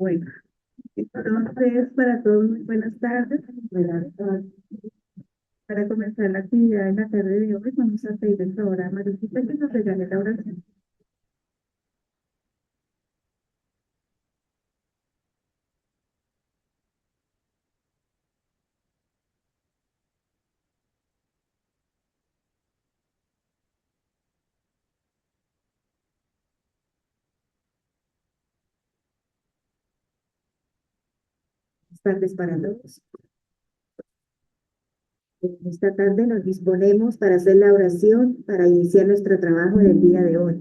Bueno, entonces para todos muy buenas tardes. Para comenzar la actividad en la tarde de hoy, vamos a pedir el favor a Marisita que nos regale la oración. Buenas tardes para todos. Esta tarde nos disponemos para hacer la oración para iniciar nuestro trabajo del día de hoy.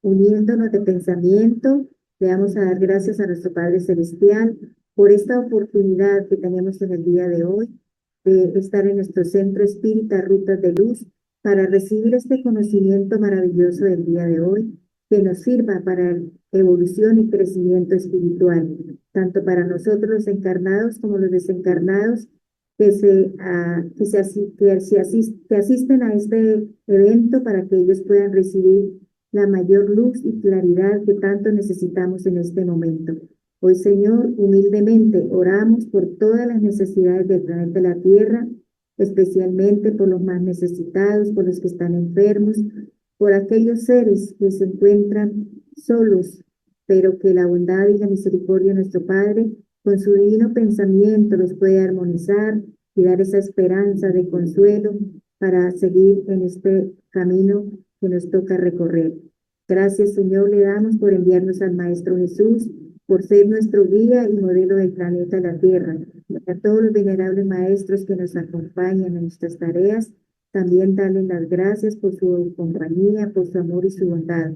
Uniéndonos de pensamiento, le vamos a dar gracias a nuestro Padre Celestial por esta oportunidad que tenemos en el día de hoy de estar en nuestro centro espírita Rutas de Luz para recibir este conocimiento maravilloso del día de hoy que nos sirva para evolución y crecimiento espiritual, tanto para nosotros los encarnados como los desencarnados que asisten a este evento para que ellos puedan recibir la mayor luz y claridad que tanto necesitamos en este momento. Hoy, Señor, humildemente oramos por todas las necesidades del planeta la Tierra, especialmente por los más necesitados, por los que están enfermos, por aquellos seres que se encuentran solos, pero que la bondad y la misericordia de nuestro Padre, con su divino pensamiento, los puede armonizar y dar esa esperanza de consuelo para seguir en este camino que nos toca recorrer. Gracias, Señor, le damos por enviarnos al Maestro Jesús, por ser nuestro guía y modelo del planeta la Tierra. Y a todos los venerables maestros que nos acompañan en nuestras tareas, también darles las gracias por su compañía, por su amor y su bondad.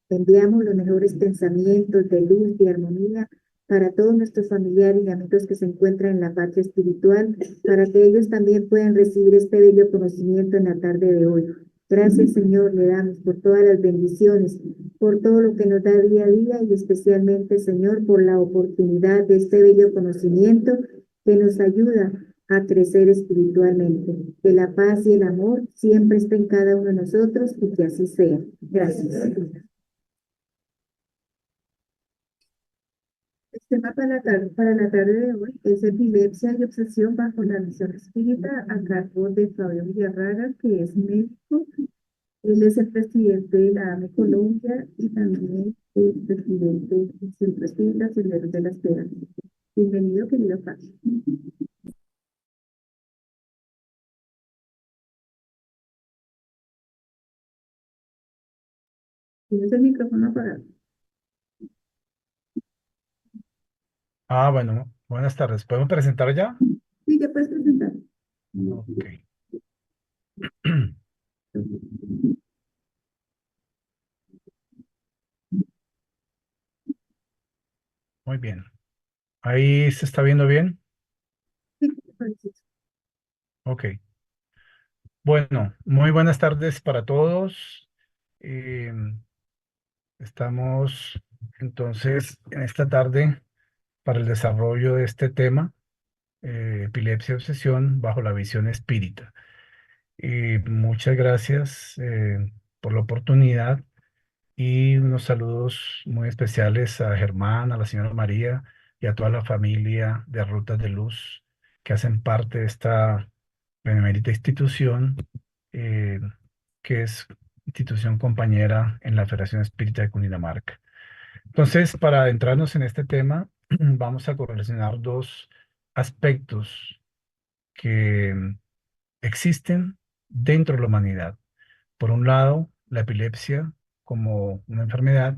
Enviamos los mejores pensamientos de luz y armonía para todos nuestros familiares y amigos que se encuentran en la patria espiritual, para que ellos también puedan recibir este bello conocimiento en la tarde de hoy. Gracias, Señor, le damos por todas las bendiciones, por todo lo que nos da día a día y especialmente, Señor, por la oportunidad de este bello conocimiento que nos ayuda a crecer espiritualmente. Que la paz y el amor siempre estén en cada uno de nosotros y que así sea. Gracias. El tema para la tarde de hoy es epilepsia y obsesión bajo la misión espírita a cargo de Fabio Villarraga, que es médico. Él es el presidente de la AME Colombia y también el presidente del Centro Espírita Senderos de la Esperanza. Bienvenido, querido Fabio. Tienes el micrófono apagado. Bueno, buenas tardes. ¿Podemos presentar ya? Sí, ya puedes presentar. Ok. Muy bien. ¿Ahí se está viendo bien? Sí, pues, Ok. Bueno, muy buenas tardes para todos. Eh, Estamos entonces en esta tarde para el desarrollo de este tema, epilepsia y obsesión bajo la visión espírita. Muchas gracias por la oportunidad. Y unos saludos muy especiales a Germán, a la señora María y a toda la familia de Rutas de Luz que hacen parte de esta benemérita institución, eh, que es institución compañera en la Federación Espírita de Cundinamarca. Entonces, para adentrarnos en este tema, vamos a correlacionar dos aspectos que existen dentro de la humanidad. Por un lado, la epilepsia como una enfermedad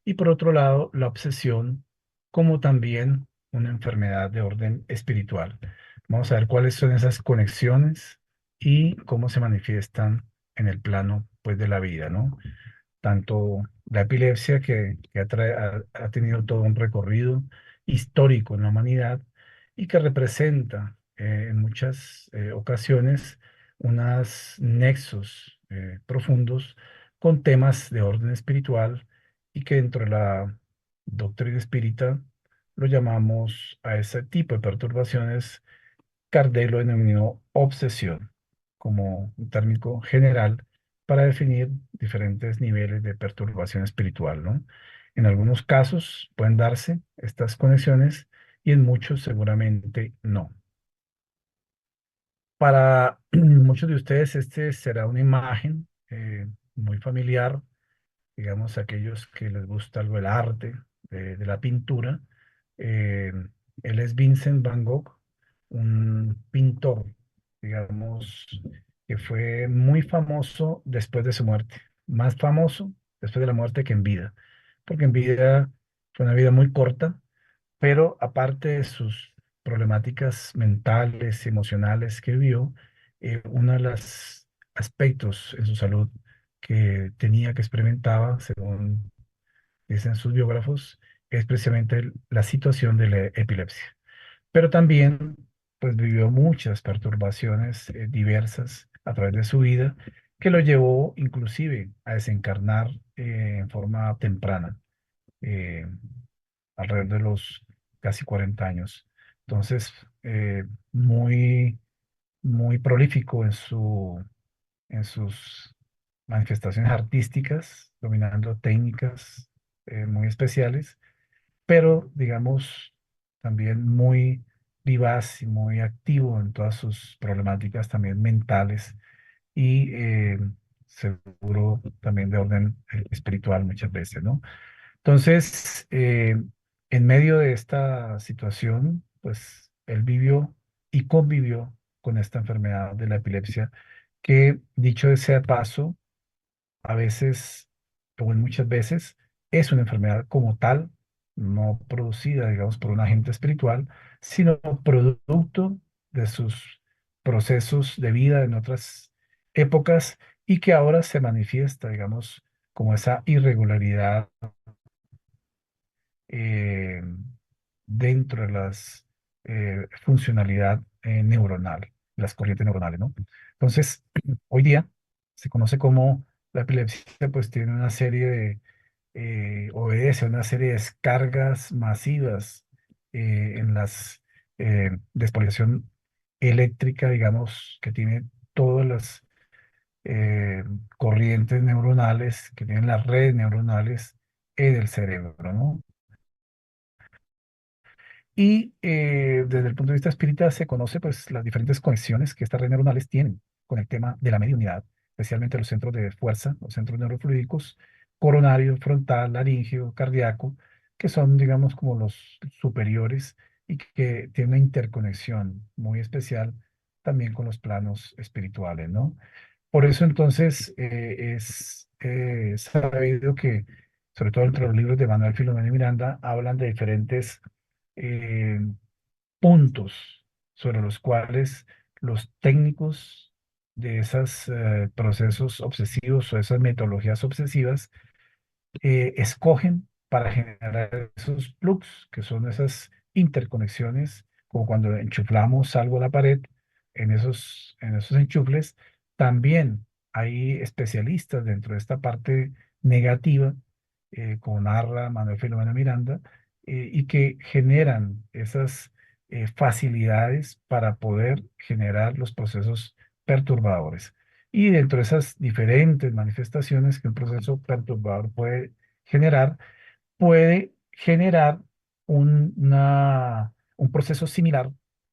y por otro lado, la obsesión como también una enfermedad de orden espiritual. Vamos a ver cuáles son esas conexiones y cómo se manifiestan en el plano, pues, de la vida, ¿no? Tanto la epilepsia que ha tenido todo un recorrido histórico en la humanidad y que representa en muchas ocasiones unos nexos profundos con temas de orden espiritual y que dentro de la doctrina espírita lo llamamos a ese tipo de perturbaciones. Kardec lo denominó obsesión como un término general para definir diferentes niveles de perturbación espiritual, ¿no? En algunos casos pueden darse estas conexiones y en muchos seguramente no. Para muchos de ustedes este será una imagen muy familiar, digamos, aquellos que les gusta algo el arte, de la pintura. eh, Él es Vincent Van Gogh, un pintor, digamos, que fue muy famoso después de su muerte, más famoso después de la muerte que en vida, porque en vida fue una vida muy corta, pero aparte de sus problemáticas mentales, emocionales que vivió, uno de los aspectos en su salud que tenía, que experimentaba, según dicen sus biógrafos, es precisamente la situación de la epilepsia. Pero también, pues vivió muchas perturbaciones diversas a través de su vida, que lo llevó inclusive a desencarnar en forma temprana, eh, alrededor de los casi 40 años. Entonces, muy, muy prolífico en sus manifestaciones artísticas, dominando técnicas muy especiales, pero digamos también muy vivaz y muy activo en todas sus problemáticas también mentales y seguro también de orden espiritual muchas veces, ¿no? Entonces, en medio de esta situación, pues él vivió y convivió con esta enfermedad de la epilepsia, que dicho sea de paso, a veces, o en muchas veces, es una enfermedad como tal, no producida, digamos, por un agente espiritual, sino producto de sus procesos de vida en otras épocas y que ahora se manifiesta, digamos, como esa irregularidad eh, dentro de las funcionalidad neuronal, las corrientes neuronales, ¿no? Entonces, hoy día se conoce como la epilepsia, pues tiene una serie de, obedece a una serie de descargas masivas en las despolarización eléctrica, digamos, que tiene todas las eh, corrientes neuronales, que tienen las redes neuronales en el cerebro, ¿no? Y desde el punto de vista espírita se conoce pues las diferentes conexiones que estas redes neuronales tienen con el tema de la mediunidad, especialmente los centros de fuerza, los centros neurofluídicos, coronario, frontal, laríngeo, cardíaco, que son, digamos, como los superiores y que tienen una interconexión muy especial también con los planos espirituales, ¿no? Por eso entonces es sabido que, sobre todo entre los libros de Manuel Filomeno y Miranda, hablan de diferentes eh, puntos sobre los cuales los técnicos de esos procesos obsesivos o esas metodologías obsesivas escogen para generar esos plugs, que son esas interconexiones, como cuando enchuflamos algo a la pared, en esos enchufles, también hay especialistas dentro de esta parte negativa, como narra Manuel Filomeno Miranda, y que generan esas facilidades para poder generar los procesos perturbadores. Y dentro de esas diferentes manifestaciones que un proceso perturbador generar, puede generar un proceso similar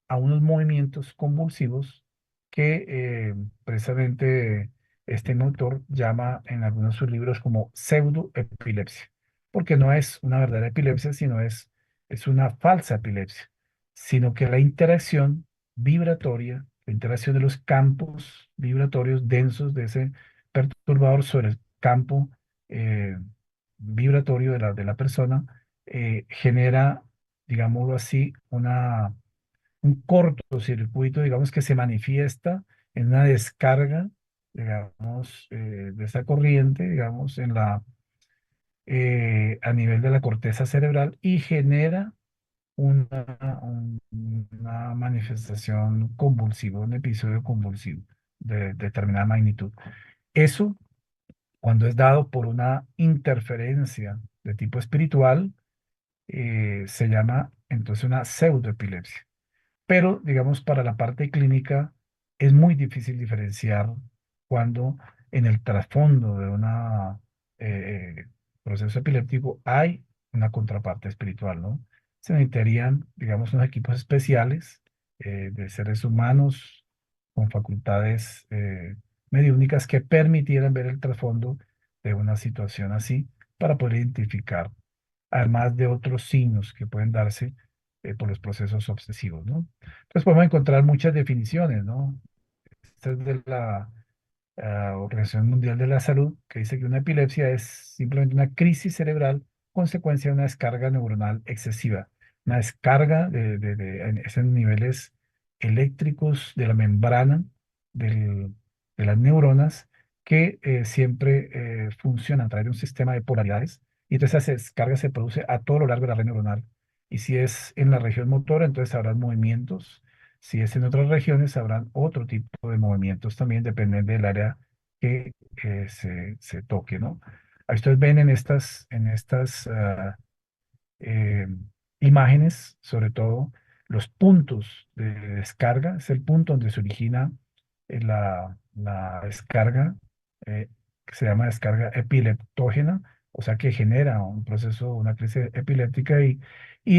a unos movimientos convulsivos que precisamente este autor llama en algunos de sus libros como pseudoepilepsia, porque no es una verdadera epilepsia, sino es una falsa epilepsia, sino que la interacción vibratoria, la interacción de los campos vibratorios densos de ese perturbador sobre el campo eh, vibratorio de la persona genera, digámoslo así, un cortocircuito, digamos, que se manifiesta en una descarga, digamos, de esa corriente, digamos, a nivel de la corteza cerebral y genera una manifestación convulsiva, un episodio convulsivo de determinada magnitud. Eso, cuando es dado por una interferencia de tipo espiritual, se llama entonces una pseudoepilepsia. Pero, digamos, para la parte clínica es muy difícil diferenciar cuando en el trasfondo de una proceso epiléptico hay una contraparte espiritual, ¿no? Se necesitarían, digamos, unos equipos especiales de seres humanos con facultades mediúnicas que permitieran ver el trasfondo de una situación así para poder identificar, además de otros signos que pueden darse por los procesos obsesivos, ¿no? Entonces podemos encontrar muchas definiciones, ¿no? Esta es de la Organización Mundial de la Salud, que dice que una epilepsia es simplemente una crisis cerebral consecuencia de una descarga neuronal excesiva, una descarga en esos niveles eléctricos de la membrana de las neuronas que siempre funcionan a través de un sistema de polaridades y entonces esa descarga se produce a todo lo largo de la red neuronal. Y si es en la región motora, entonces habrá movimientos. Si es en otras regiones, habrán otro tipo de movimientos también, dependiendo del área que se toque, ¿no? Ahí ustedes ven en estas eh, imágenes, sobre todo, los puntos de descarga, es el punto donde se origina la descarga, que se llama descarga epileptógena, o sea que genera un proceso, una crisis epiléptica y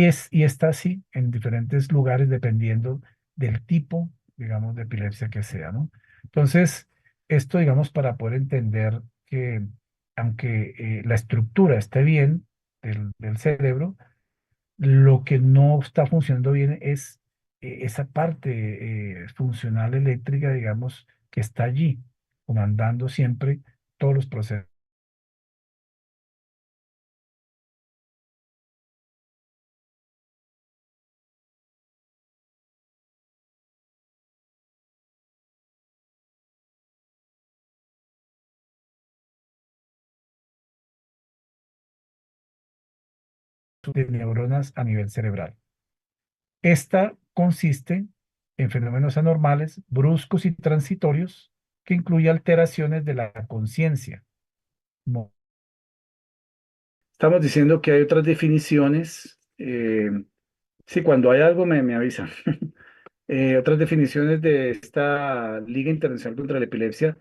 está así en diferentes lugares dependiendo del tipo, digamos, de epilepsia que sea, ¿no? Entonces, esto, digamos, para poder entender que aunque la estructura esté bien del cerebro, lo que no está funcionando bien es esa parte funcional eléctrica, digamos, que está allí, comandando siempre todos los procesos de neuronas a nivel cerebral. Esta consiste en fenómenos anormales, bruscos y transitorios, que incluye alteraciones de la conciencia. Estamos diciendo que hay otras definiciones. Sí, cuando hay algo me avisan. Otras definiciones de esta Liga Internacional contra la Epilepsia,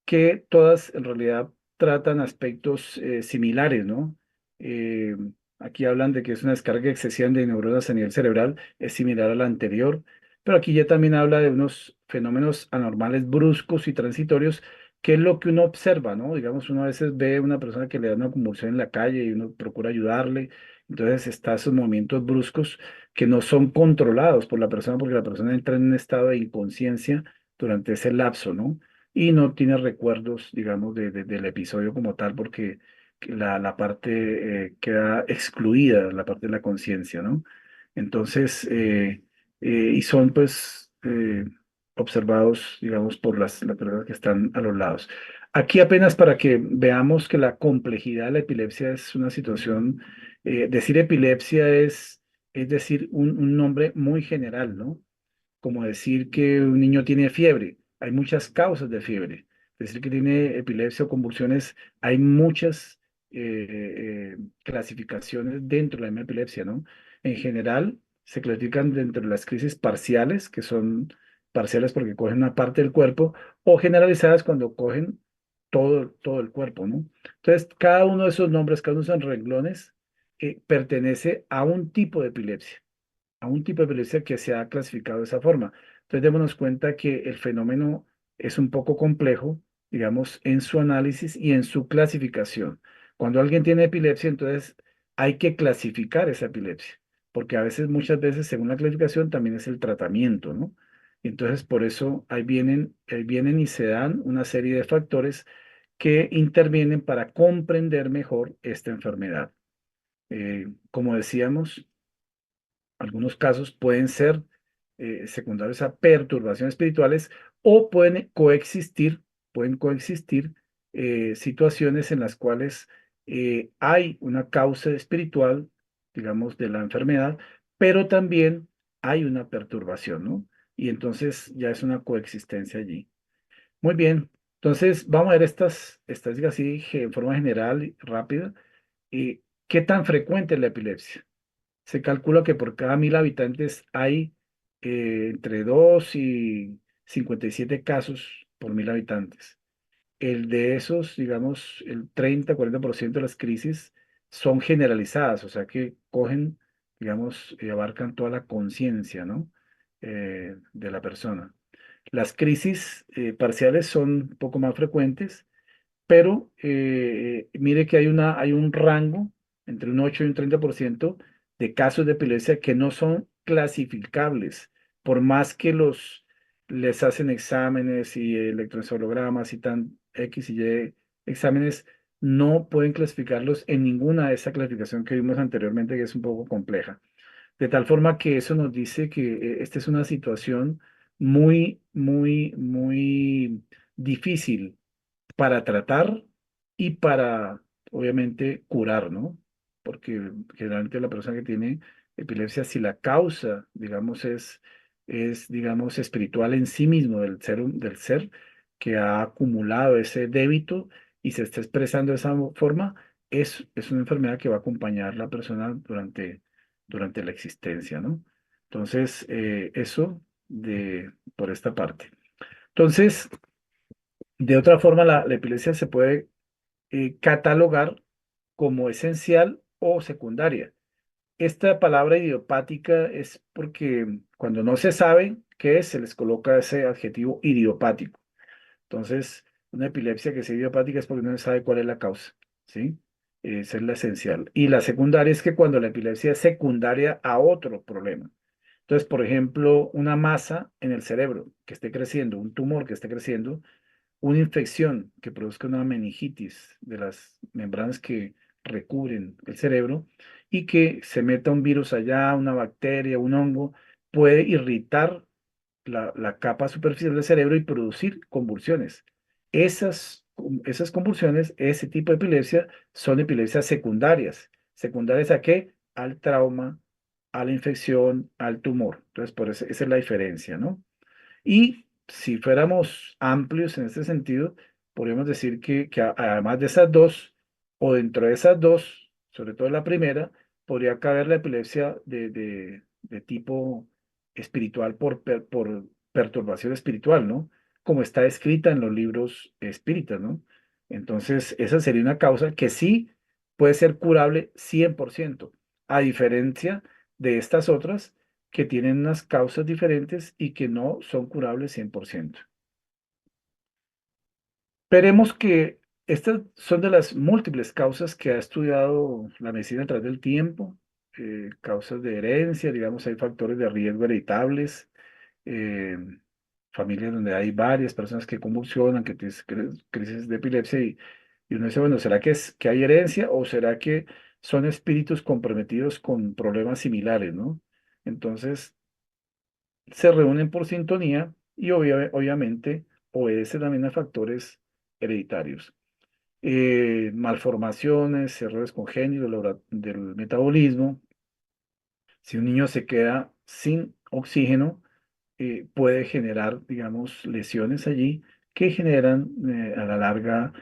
que todas en realidad tratan aspectos similares, ¿no? Eh, Aquí hablan de que es una descarga excesiva de neuronas a nivel cerebral, es similar a la anterior, pero aquí ya también habla de unos fenómenos anormales bruscos y transitorios, que es lo que uno observa, ¿no? Digamos, uno a veces ve a una persona que le da una convulsión en la calle y uno procura ayudarle, entonces está esos movimientos bruscos que no son controlados por la persona porque la persona entra en un estado de inconsciencia durante ese lapso, ¿no? Y no tiene recuerdos, digamos, del episodio como tal, porque la parte queda excluida, la parte de la conciencia, ¿no? Entonces, y son pues observados, digamos, por las personas que están a los lados. Aquí apenas para que veamos que la complejidad de la epilepsia es una situación, decir epilepsia es decir un nombre muy general, ¿no? Como decir que un niño tiene fiebre. Hay muchas causas de fiebre. Decir que tiene epilepsia o convulsiones, hay muchas clasificaciones dentro de la misma epilepsia, ¿no? En general, se clasifican dentro de las crisis parciales, que son parciales porque cogen una parte del cuerpo, o generalizadas cuando cogen todo el cuerpo, ¿no? Entonces, cada uno de esos nombres, cada uno de esos renglones, pertenece a un tipo de epilepsia, a un tipo de epilepsia que se ha clasificado de esa forma. Entonces, démonos cuenta que el fenómeno es un poco complejo, digamos, en su análisis y en su clasificación. Cuando alguien tiene epilepsia, entonces hay que clasificar esa epilepsia, porque a veces, muchas veces, según la clasificación, también es el tratamiento, ¿no? Entonces, por eso ahí vienen y se dan una serie de factores que intervienen para comprender mejor esta enfermedad. Como decíamos, algunos casos pueden ser secundarios a perturbaciones espirituales o pueden coexistir situaciones en las cuales hay una causa espiritual, digamos, de la enfermedad, pero también hay una perturbación, ¿no? Y entonces ya es una coexistencia allí. Muy bien, entonces vamos a ver estas estadísticas así en forma general y rápida. ¿Qué tan frecuente es la epilepsia? Se calcula que por cada 1.000 habitantes hay entre 2 y 57 casos por 1.000 habitantes. el de esos, digamos, el 30-40% de las crisis son generalizadas, o sea que cogen, digamos, y abarcan toda la conciencia, ¿no? De la persona. Las crisis parciales son un poco más frecuentes, pero mire que hay un rango entre un 8 y un 30% de casos de epilepsia que no son clasificables, por más que les hacen exámenes y electroencefalogramas y tan X y Y exámenes, no pueden clasificarlos en ninguna de esa clasificación que vimos anteriormente, que es un poco compleja. De tal forma que eso nos dice que esta es una situación muy, muy, muy difícil para tratar y para, obviamente, curar, ¿no? Porque generalmente la persona que tiene epilepsia, si la causa, digamos, digamos, espiritual en sí mismo del ser que ha acumulado ese débito y se está expresando de esa forma, es una enfermedad que va a acompañar a la persona durante la existencia, ¿no? Entonces, eso por esta parte. Entonces, de otra forma, la epilepsia se puede catalogar como esencial o secundaria. Esta palabra idiopática es porque cuando no se sabe qué es, se les coloca ese adjetivo idiopático. Entonces, una epilepsia que sea idiopática es porque no se sabe cuál es la causa, ¿sí? Esa es la esencial. Y la secundaria es que cuando la epilepsia es secundaria a otro problema. Entonces, por ejemplo, una masa en el cerebro que esté creciendo, un tumor que esté creciendo, una infección que produzca una meningitis de las membranas que recubren el cerebro y que se meta un virus allá, una bacteria, un hongo, puede irritar la capa superficial del cerebro y producir convulsiones. Esas convulsiones, ese tipo de epilepsia, son epilepsias secundarias. ¿Secundarias a qué? Al trauma, a la infección, al tumor. Entonces, por eso, esa es la diferencia, ¿no? Y si fuéramos amplios en este sentido, podríamos decir que además de esas dos, o dentro de esas dos, sobre todo la primera, podría caber la epilepsia de tipo espiritual por perturbación espiritual, ¿no? Como está escrita en los libros espíritas, ¿no? Entonces, esa sería una causa que sí puede ser curable 100%, a diferencia de estas otras que tienen unas causas diferentes y que no son curables 100%. Veremos que estas son de las múltiples causas que ha estudiado la medicina a través del tiempo, causas de herencia, digamos, hay factores de riesgo hereditables, eh, familias donde hay varias personas que convulsionan, que tienen crisis de epilepsia y uno dice, bueno, ¿será que hay herencia o será que son espíritus comprometidos con problemas similares, ¿no? Entonces, se reúnen por sintonía y obviamente obedece también a factores hereditarios. Malformaciones, errores congénitos del metabolismo. Si un niño se queda sin oxígeno, puede generar, digamos, lesiones allí que generan a la larga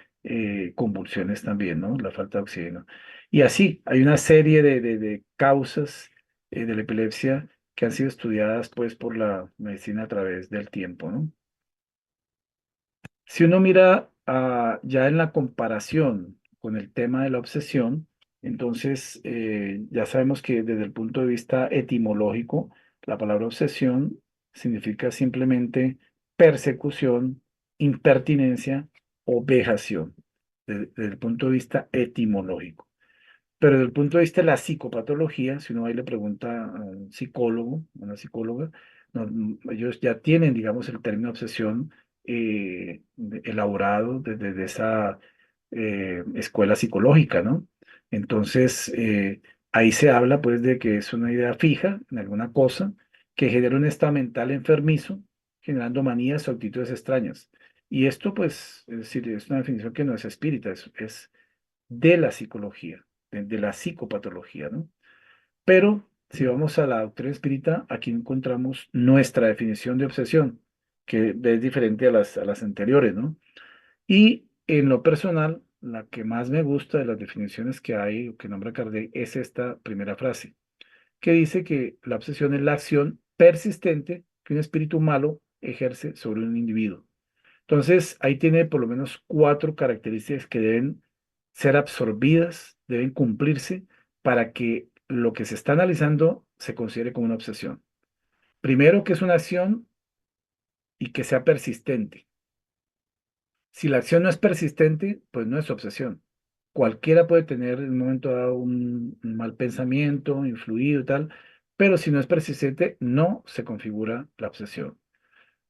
convulsiones también, ¿no? La falta de oxígeno. Y así, hay una serie de causas de la epilepsia que han sido estudiadas, pues, por la medicina a través del tiempo, ¿no? Si uno mira ya en la comparación con el tema de la obsesión, entonces ya sabemos que desde el punto de vista etimológico, la palabra obsesión significa simplemente persecución, impertinencia o vejación, desde el punto de vista etimológico. Pero desde el punto de vista de la psicopatología, si uno ahí le pregunta a un psicólogo, a una psicóloga, ellos ya tienen, digamos, el término obsesión elaborado desde esa escuela psicológica, ¿no? Entonces, ahí se habla, pues, de que es una idea fija en alguna cosa que genera un estado mental enfermizo, generando manías o actitudes extrañas. Y esto, pues, es decir, es una definición que no es espírita, es de la psicología, de la psicopatología, ¿no? Pero si vamos a la doctrina espírita, aquí encontramos nuestra definición de obsesión, que es diferente a las anteriores, ¿no? Y en lo personal, la que más me gusta de las definiciones que hay, o que nombra Kardec, es esta primera frase, que dice que la obsesión es la acción persistente que un espíritu malo ejerce sobre un individuo. Entonces, ahí tiene por lo menos cuatro características que deben ser absorbidas, deben cumplirse para que lo que se está analizando se considere como una obsesión. Primero, que es una acción y que sea persistente. Si la acción no es persistente, pues no es obsesión. Cualquiera puede tener en un momento dado un mal pensamiento, influido y tal, pero si no es persistente, no se configura la obsesión.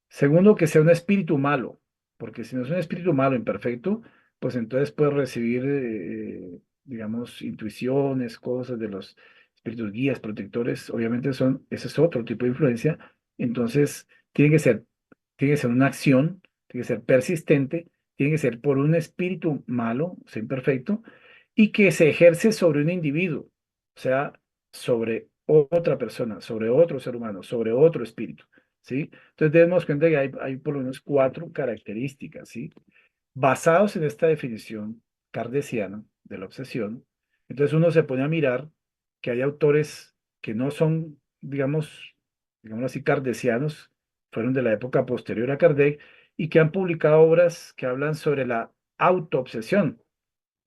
Segundo, que sea un espíritu malo, porque si no es un espíritu malo, imperfecto, pues entonces puede recibir, digamos, intuiciones, cosas de los espíritus guías, protectores, obviamente ese es otro tipo de influencia, entonces tiene que ser, tiene que ser una acción, tiene que ser persistente, tiene que ser por un espíritu malo, o sea, imperfecto, y que se ejerce sobre un individuo, o sea, sobre otra persona, sobre otro ser humano, sobre otro espíritu. ¿Sí? Entonces debemos cuenta que hay por lo menos cuatro características, ¿sí? Basados en esta definición kardeciana de la obsesión, entonces uno se pone a mirar que hay autores que no son, digamos así, kardecianos, fueron de la época posterior a Kardec y que han publicado obras que hablan sobre la autoobsesión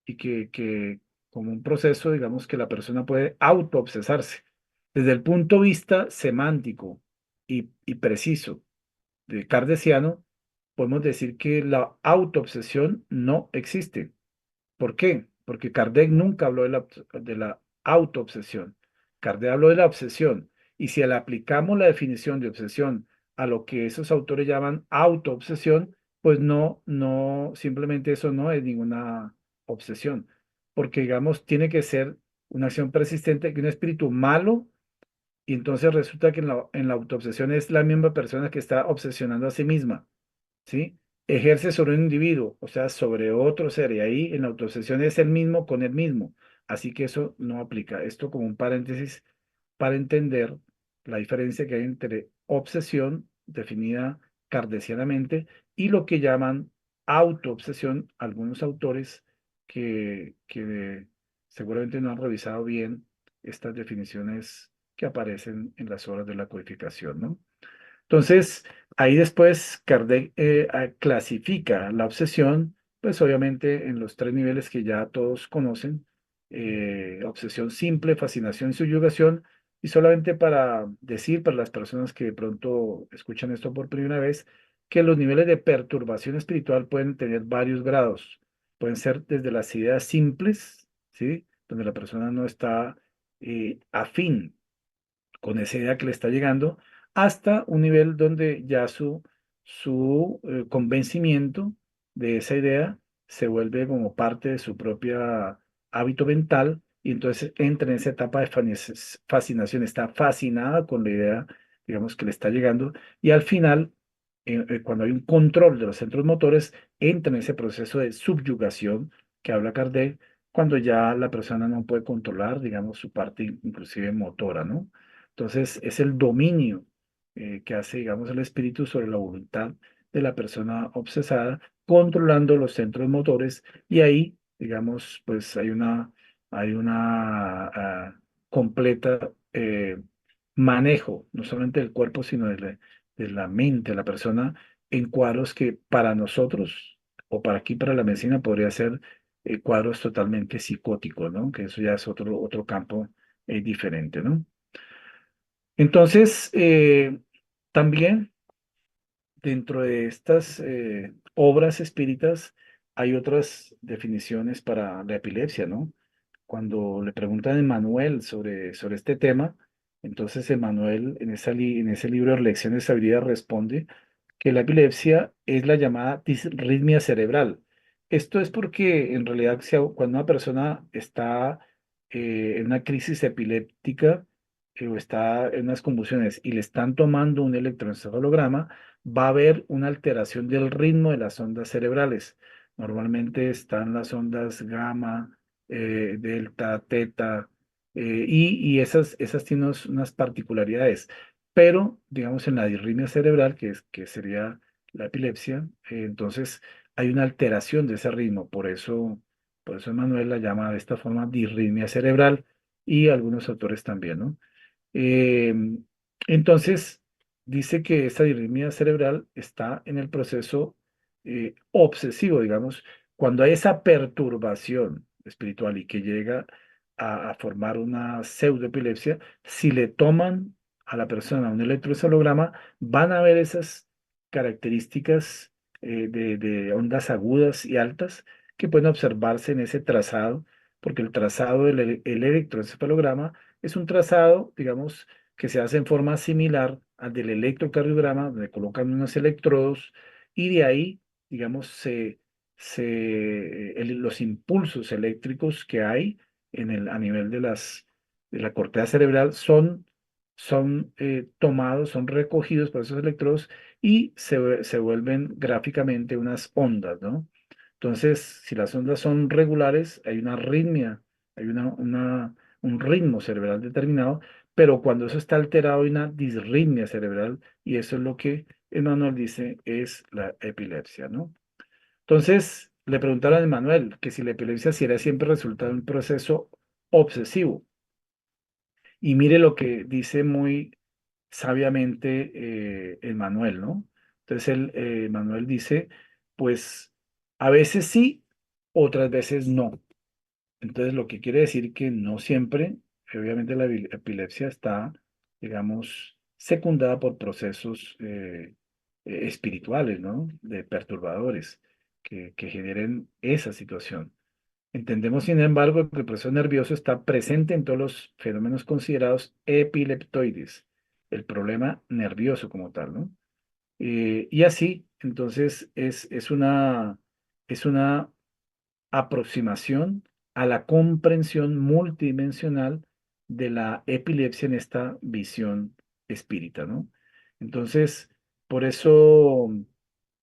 y que como un proceso, digamos, que la persona puede autoobsesarse. Desde el punto de vista semántico y preciso de Kardeciano, podemos decir que la autoobsesión no existe. ¿Por qué? Porque Kardec nunca habló de la autoobsesión. Kardec habló de la obsesión. Y si le aplicamos la definición de obsesión a lo que esos autores llaman autoobsesión, pues no, simplemente eso no es ninguna obsesión. Porque, digamos, tiene que ser una acción persistente, que un espíritu malo y entonces resulta que en la autoobsesión es la misma persona que está obsesionando a sí misma, ¿sí? Ejerce sobre un individuo, o sea, sobre otro ser, y ahí en la autoobsesión es el mismo con el mismo. Así que eso no aplica. Esto como un paréntesis para entender la diferencia que hay entre obsesión, definida kardecianamente, y lo que llaman autoobsesión, algunos autores que seguramente no han revisado bien estas definiciones que aparecen en las obras de la codificación, ¿no? Entonces, ahí después Kardec clasifica la obsesión, pues obviamente en los tres niveles que ya todos conocen, obsesión simple, fascinación y subyugación, y solamente para decir para las personas que de pronto escuchan esto por primera vez, que los niveles de perturbación espiritual pueden tener varios grados, pueden ser desde las ideas simples, ¿sí? Donde la persona no está afín con esa idea que le está llegando, hasta un nivel donde ya su convencimiento de esa idea se vuelve como parte de su propia hábito mental y entonces entra en esa etapa de fascinación, está fascinada con la idea, digamos, que le está llegando y al final, cuando hay un control de los centros motores, entra en ese proceso de subyugación que habla Kardec, cuando ya la persona no puede controlar, digamos, su parte inclusive motora, ¿no? Entonces, es el dominio que hace, digamos, el espíritu sobre la voluntad de la persona obsesada, controlando los centros motores, y ahí, digamos, pues hay una completa manejo, no solamente del cuerpo, sino de la mente de la persona, en cuadros que para nosotros, o para aquí, para la medicina, podría ser cuadros totalmente psicóticos, ¿no? Que eso ya es otro campo diferente, ¿no? Entonces, también dentro de estas obras espíritas hay otras definiciones para la epilepsia, ¿no? Cuando le preguntan a Emmanuel sobre este tema, entonces Emmanuel en ese libro de Lecciones de Sabiduría responde que la epilepsia es la llamada disritmia cerebral. Esto es porque en realidad cuando una persona está en una crisis epiléptica o está en unas convulsiones y le están tomando un electroencefalograma, va a haber una alteración del ritmo de las ondas cerebrales. Normalmente están las ondas gamma, delta, teta, y esas tienen unas particularidades. Pero, digamos, en la disritmia cerebral, que sería la epilepsia, entonces hay una alteración de ese ritmo. Por eso Manuel la llama de esta forma disritmia cerebral y algunos autores también, ¿no? Eh, entonces, dice que esta disritmia cerebral está en el proceso obsesivo, digamos, cuando hay esa perturbación espiritual y que llega a formar una pseudoepilepsia, si le toman a la persona un electroencefalograma, van a ver esas características de ondas agudas y altas que pueden observarse en ese trazado, porque el trazado el electroencefalograma es un trazado, digamos, que se hace en forma similar al del electrocardiograma, donde colocan unos electrodos y de ahí, digamos, los impulsos eléctricos que hay a nivel de la corteza cerebral son tomados, son recogidos por esos electrodos y se vuelven gráficamente unas ondas, ¿no? Entonces, si las ondas son regulares, hay una arritmia, hay un ritmo cerebral determinado, pero cuando eso está alterado hay una disritmia cerebral y eso es lo que Emmanuel dice es la epilepsia, ¿no? Entonces, le preguntaron a Emmanuel que si la epilepsia si era siempre resultado de un proceso obsesivo. Y mire lo que dice muy sabiamente Emmanuel, ¿no? Entonces, Emmanuel dice, pues a veces sí, otras veces no. Entonces, lo que quiere decir que no siempre, obviamente la epilepsia está, digamos, secundada por procesos espirituales, ¿no? De perturbadores que generen esa situación. Entendemos, sin embargo, que el proceso nervioso está presente en todos los fenómenos considerados epileptoides, el problema nervioso como tal, ¿no? Y así, entonces, es una aproximación a la comprensión multidimensional de la epilepsia en esta visión espírita, ¿no? Entonces, por eso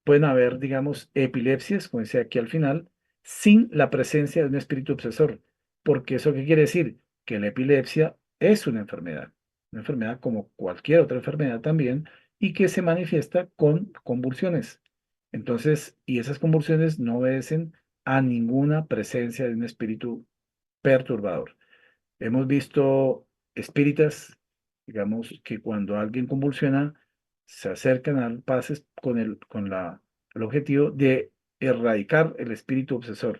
pueden haber, digamos, epilepsias, como decía aquí al final, sin la presencia de un espíritu obsesor. Porque eso qué quiere decir? Que la epilepsia es una enfermedad como cualquier otra enfermedad también, y que se manifiesta con convulsiones. Entonces, y esas convulsiones no obedecen a ninguna presencia de un espíritu perturbador. Hemos visto espíritas, digamos, que cuando alguien convulsiona, se acercan al pases el objetivo de erradicar el espíritu obsesor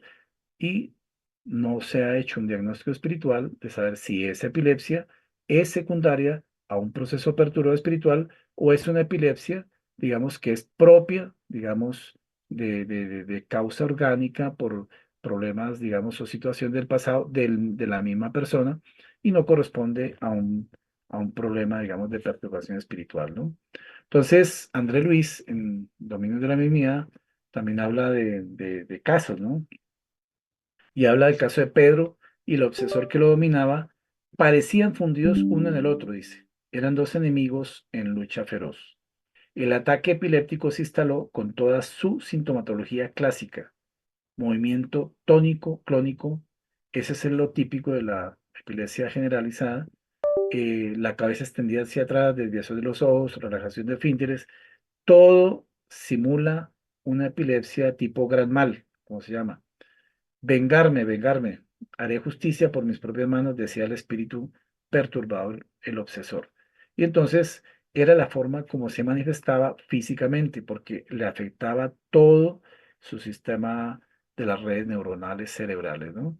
y no se ha hecho un diagnóstico espiritual de saber si esa epilepsia es secundaria a un proceso perturbado espiritual o es una epilepsia, digamos, que es propia, digamos, de causa orgánica por problemas, digamos, o situación del pasado de la misma persona y no corresponde a un problema, digamos, de perturbación espiritual, ¿no? Entonces, André Luis, en Dominios de la Mismidad, también habla de casos, ¿no? Y habla del caso de Pedro y el obsesor que lo dominaba, parecían fundidos uno en el otro, dice. Eran dos enemigos en lucha feroz. El ataque epiléptico se instaló con toda su sintomatología clásica, movimiento tónico, clónico, ese es lo típico de la epilepsia generalizada, la cabeza extendida hacia atrás, desviación de los ojos, relajación de esfínteres, todo simula una epilepsia tipo gran mal, como se llama. Vengarme, vengarme, haré justicia por mis propias manos, decía el espíritu perturbador, el obsesor. Y entonces era la forma como se manifestaba físicamente, porque le afectaba todo su sistema de las redes neuronales cerebrales, ¿no?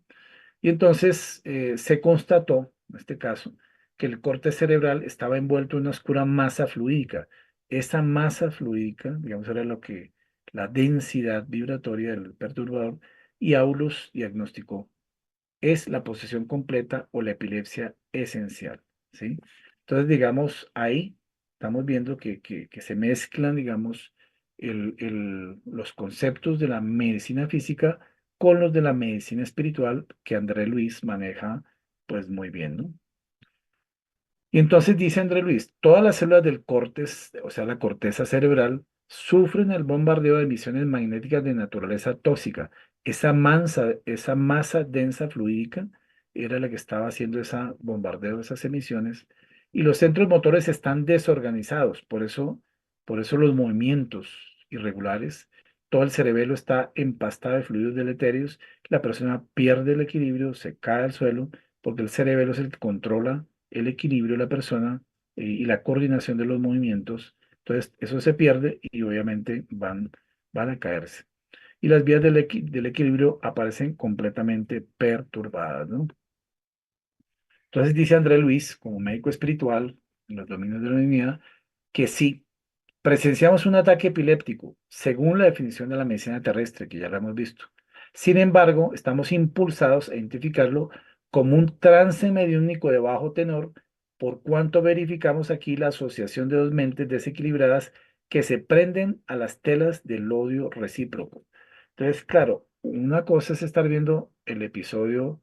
Y entonces se constató, en este caso, que el corte cerebral estaba envuelto en una oscura masa fluídica. Esa masa fluídica, digamos, era la densidad vibratoria del perturbador, y Aulus diagnosticó, es la posesión completa o la epilepsia esencial, ¿sí? Entonces, digamos, ahí estamos viendo que se mezclan, digamos, los conceptos de la medicina física con los de la medicina espiritual que André Luis maneja, pues muy bien, ¿no? Y entonces dice André Luis, todas las células del córtex, o sea, la corteza cerebral, sufren el bombardeo de emisiones magnéticas de naturaleza tóxica. Esa masa densa fluídica era la que estaba haciendo ese bombardeo, esas emisiones, y los centros motores están desorganizados, por eso los movimientos irregulares, todo el cerebelo está empastado de fluidos deleterios, la persona pierde el equilibrio, se cae al suelo, porque el cerebelo es el que controla el equilibrio de la persona y la coordinación de los movimientos. Entonces, eso se pierde y obviamente van van a caerse. Y las vías del equilibrio aparecen completamente perturbadas, ¿no? Entonces dice André Luis, como médico espiritual en los dominios de la divinidad, que sí, presenciamos un ataque epiléptico, según la definición de la medicina terrestre, que ya lo hemos visto. Sin embargo, estamos impulsados a identificarlo como un trance mediúnico de bajo tenor, por cuanto verificamos aquí la asociación de dos mentes desequilibradas que se prenden a las telas del odio recíproco. Entonces, claro, una cosa es estar viendo el episodio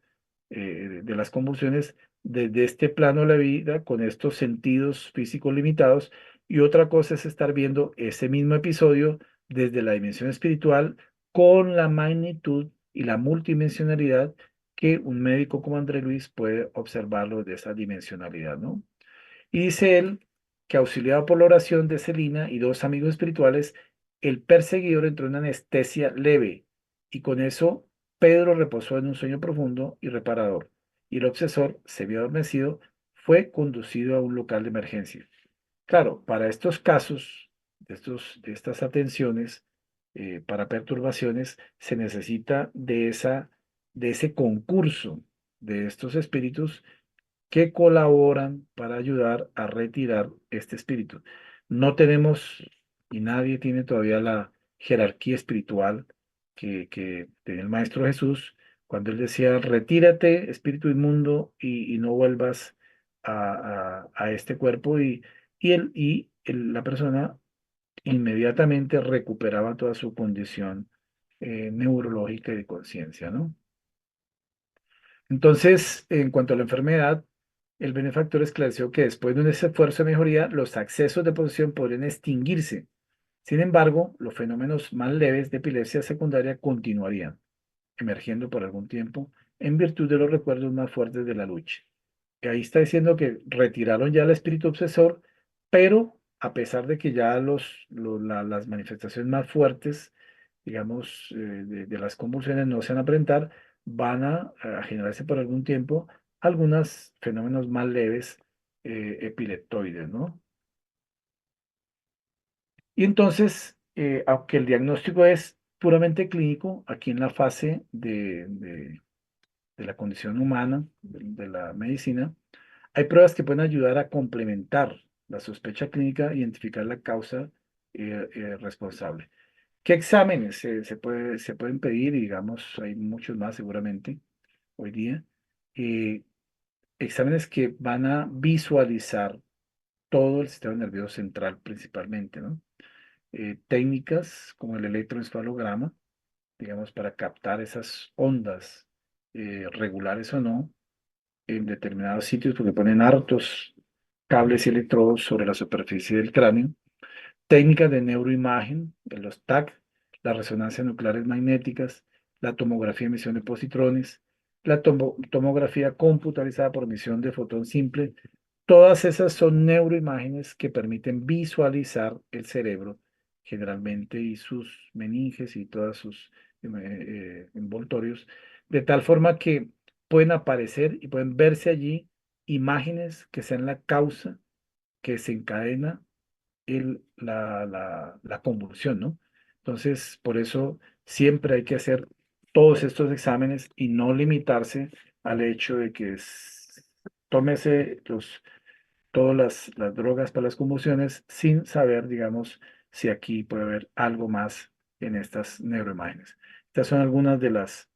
de las convulsiones desde este plano de la vida, con estos sentidos físicos limitados, y otra cosa es estar viendo ese mismo episodio desde la dimensión espiritual con la magnitud y la multidimensionalidad que un médico como André Luis puede observarlo de esa dimensionalidad, ¿no? Y dice él que auxiliado por la oración de Celina y dos amigos espirituales, el perseguidor entró en anestesia leve y con eso Pedro reposó en un sueño profundo y reparador y el obsesor, semi adormecido, fue conducido a un local de emergencia. Claro, para estos casos, de estas atenciones para perturbaciones, se necesita de ese concurso de estos espíritus que colaboran para ayudar a retirar este espíritu. No tenemos y nadie tiene todavía la jerarquía espiritual que tenía el Maestro Jesús cuando él decía, retírate, espíritu inmundo, y no vuelvas a este cuerpo. La persona inmediatamente recuperaba toda su condición neurológica y de conciencia, ¿no? Entonces, en cuanto a la enfermedad, el benefactor esclareció que después de un esfuerzo de mejoría, los accesos de posesión podrían extinguirse. Sin embargo, los fenómenos más leves de epilepsia secundaria continuarían, emergiendo por algún tiempo en virtud de los recuerdos más fuertes de la lucha. Y ahí está diciendo que retiraron ya el espíritu obsesor, pero a pesar de que ya las manifestaciones más fuertes, digamos, de las convulsiones no se van a presentar, van a generarse por algún tiempo algunos fenómenos más leves epileptoides, ¿no? Y entonces, aunque el diagnóstico es puramente clínico, aquí en la fase de la condición humana, de la medicina, hay pruebas que pueden ayudar a complementar la sospecha clínica e identificar la causa responsable. ¿Qué exámenes se pueden pedir? Y digamos, hay muchos más seguramente hoy día. Eh, Exámenes que van a visualizar todo el sistema nervioso central principalmente, ¿no? Técnicas como el electroencefalograma, digamos, para captar esas ondas regulares o no en determinados sitios, porque ponen hartos cables y electrodos sobre la superficie del cráneo. Técnicas de neuroimagen, de los TAC, las resonancias nucleares magnéticas, la tomografía de emisión de positrones, la tomografía computarizada por emisión de fotón simple. Todas esas son neuroimágenes que permiten visualizar el cerebro generalmente y sus meninges y todos sus envoltorios, de tal forma que pueden aparecer y pueden verse allí imágenes que sean la causa que se encadena la convulsión, ¿no? Entonces, por eso siempre hay que hacer todos estos exámenes y no limitarse al hecho de que tómese todas las drogas para las convulsiones sin saber, digamos, si aquí puede haber algo más en estas neuroimágenes. Estas son algunas de las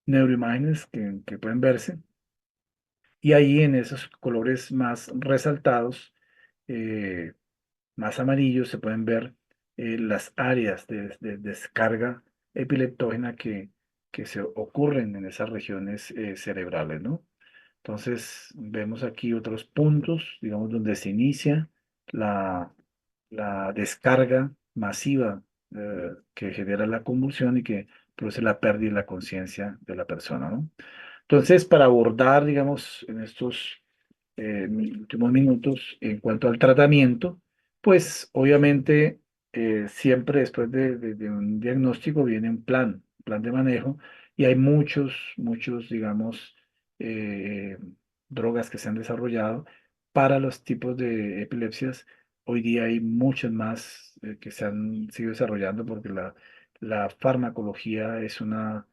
neuroimágenes que pueden verse. Y ahí en esos colores más resaltados, eh, más amarillos, se pueden ver las áreas de descarga epileptógena que se ocurren en esas regiones cerebrales, ¿no? Entonces, vemos aquí otros puntos, digamos, donde se inicia la, la descarga masiva que genera la convulsión y que produce la pérdida de la conciencia de la persona, ¿no? Entonces, para abordar, digamos, en estos últimos minutos, en cuanto al tratamiento, pues obviamente siempre después de un diagnóstico viene un plan de manejo, y hay muchos, digamos, eh, drogas que se han desarrollado para los tipos de epilepsias hoy día hay muchas más que se han sido desarrollando porque la farmacología es una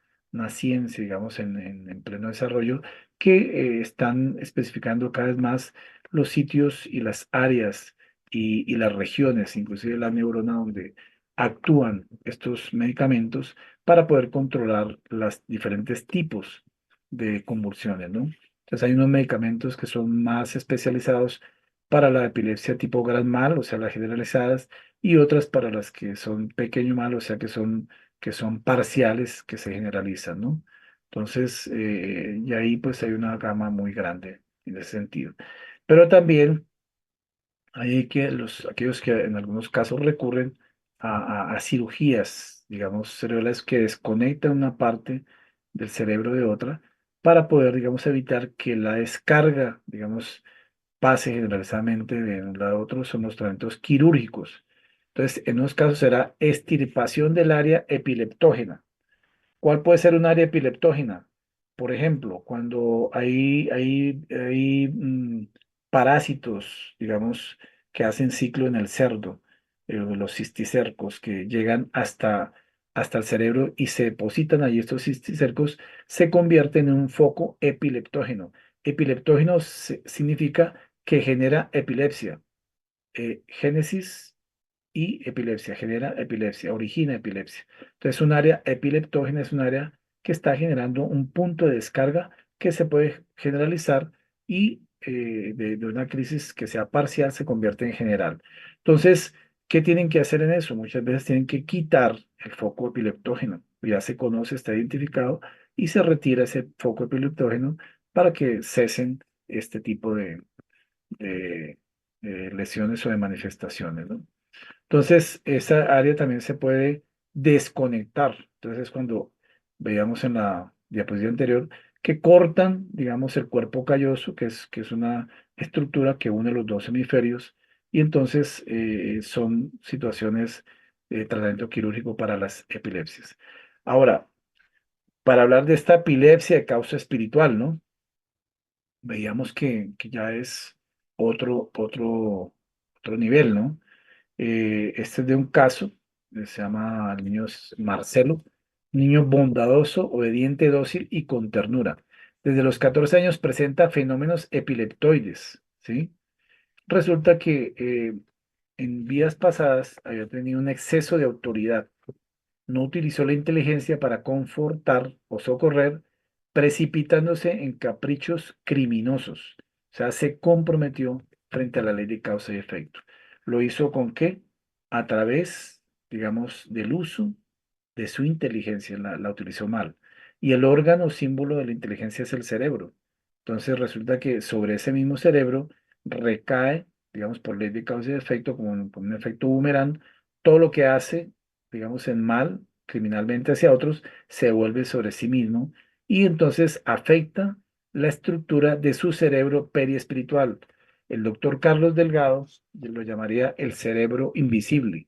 ciencia, digamos, en pleno desarrollo, que están especificando cada vez más los sitios y las áreas y las regiones, inclusive la neurona, donde actúan estos medicamentos para poder controlar los diferentes tipos de convulsiones, ¿no? Entonces hay unos medicamentos que son más especializados para la epilepsia tipo gran mal, o sea, las generalizadas, y otras para las que son pequeño mal, o sea, que son parciales, que se generalizan, ¿no? Entonces, y ahí pues hay una gama muy grande en ese sentido. Pero también hay que aquellos que en algunos casos recurren a cirugías, digamos, cerebrales que desconectan una parte del cerebro de otra para poder, digamos, evitar que la descarga, digamos, pase generalizadamente de un lado a otro, son los tratamientos quirúrgicos. Entonces, en unos casos será extirpación del área epileptógena. ¿Cuál puede ser un área epileptógena? Por ejemplo, cuando hay parásitos, digamos, que hacen ciclo en el cerdo, los cisticercos, que llegan hasta el cerebro y se depositan allí, estos cisticercos se convierten en un foco epileptógeno. Epileptógeno significa que genera epilepsia. Génesis y epilepsia, genera epilepsia, origina epilepsia. Entonces, un área epileptógena es un área que está generando un punto de descarga que se puede generalizar y de una crisis que sea parcial se convierte en general. Entonces, ¿qué tienen que hacer en eso? Muchas veces tienen que quitar el foco epileptógeno. Ya se conoce, está identificado y se retira ese foco epileptógeno para que cesen este tipo de, de lesiones o de manifestaciones, ¿no? Entonces, esa área también se puede desconectar. Entonces, cuando veíamos en la diapositiva anterior que cortan, digamos, el cuerpo calloso, que es una estructura que une los dos hemisferios, y entonces son situaciones de tratamiento quirúrgico para las epilepsias. Ahora, para hablar de esta epilepsia de causa espiritual, ¿no? Veíamos que ya es otro nivel, ¿no? Este es de un caso, se llama el niño Marcelo, niño bondadoso, obediente, dócil y con ternura. Desde los 14 años presenta fenómenos epileptoides, ¿sí? Resulta que en vidas pasadas había tenido un exceso de autoridad, no utilizó la inteligencia para confortar o socorrer, precipitándose en caprichos criminosos. O sea, se comprometió frente a la ley de causa y efecto. ¿Lo hizo con qué? A través, digamos, del uso de su inteligencia, la utilizó mal. Y el órgano símbolo de la inteligencia es el cerebro. Entonces resulta que sobre ese mismo cerebro recae, digamos, por ley de causa y efecto, como un efecto boomerang, todo lo que hace, digamos, en mal, criminalmente hacia otros, se vuelve sobre sí mismo y entonces afecta la estructura de su cerebro periespiritual. El doctor Carlos Delgado lo llamaría el cerebro invisible.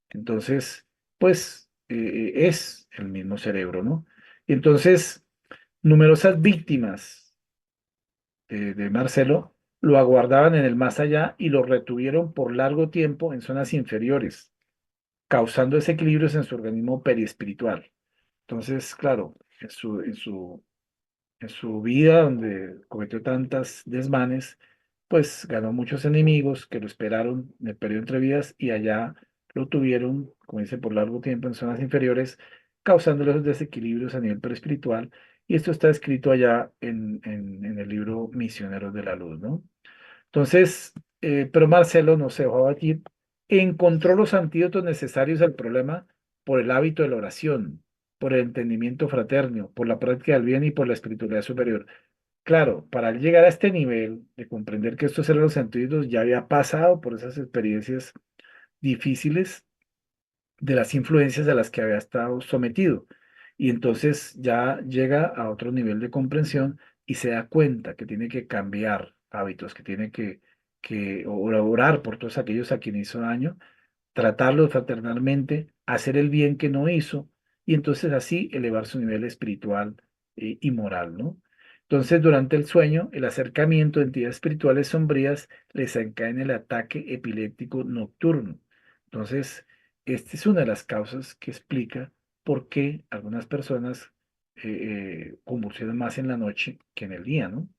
Entonces, pues es el mismo cerebro, ¿no? Y entonces, numerosas víctimas de Marcelo lo aguardaban en el más allá y lo retuvieron por largo tiempo en zonas inferiores, causando desequilibrios en su organismo periespiritual. Entonces, claro, en su vida, donde cometió tantas desmanes, pues ganó muchos enemigos que lo esperaron en el periodo entre vidas y allá lo tuvieron, como dice, por largo tiempo en zonas inferiores, causándole los desequilibrios a nivel perispiritual. Y esto está escrito allá en el libro Misioneros de la Luz, ¿no? Entonces, pero Marcelo no se dejó abatir, encontró los antídotos necesarios al problema por el hábito de la oración, por el entendimiento fraterno, por la práctica del bien y por la espiritualidad superior. Claro, para él llegar a este nivel de comprender que estos eran los antídotos, ya había pasado por esas experiencias difíciles de las influencias a las que había estado sometido. Y entonces ya llega a otro nivel de comprensión y se da cuenta que tiene que cambiar hábitos, que tiene que orar por todos aquellos a quienes hizo daño, tratarlos fraternalmente, hacer el bien que no hizo y entonces así elevar su nivel espiritual y moral, ¿no? Entonces, durante el sueño, el acercamiento de entidades espirituales sombrías les desencadena el ataque epiléptico nocturno. Entonces, esta es una de las causas que explica por qué algunas personas convulsionan más en la noche que en el día, ¿no?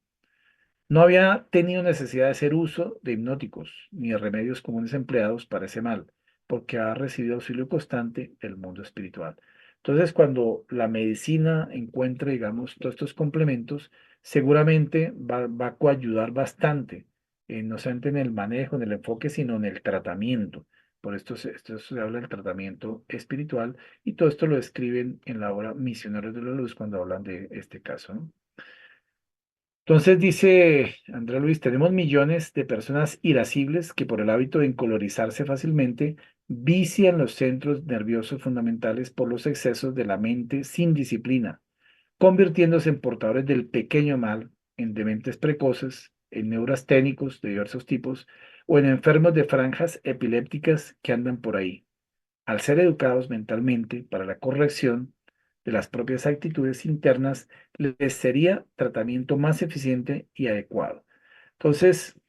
No había tenido necesidad de hacer uso de hipnóticos ni de remedios comunes empleados para ese mal, porque ha recibido auxilio constante del mundo espiritual. Entonces, cuando la medicina encuentre, digamos, todos estos complementos, seguramente va a coayudar bastante, no solamente en el manejo, en el enfoque, sino en el tratamiento. Por esto se habla del tratamiento espiritual y todo esto lo describen en la obra Misioneros de la Luz cuando hablan de este caso, ¿no? Entonces dice Andrés Luis, tenemos millones de personas irascibles que por el hábito de encolorizarse fácilmente vician los centros nerviosos fundamentales por los excesos de la mente sin disciplina, convirtiéndose en portadores del pequeño mal, en dementes precoces, en neurasténicos de diversos tipos o en enfermos de franjas epilépticas que andan por ahí al ser educados mentalmente para la corrección de las propias actitudes internas, les sería tratamiento más eficiente y adecuado. Entonces,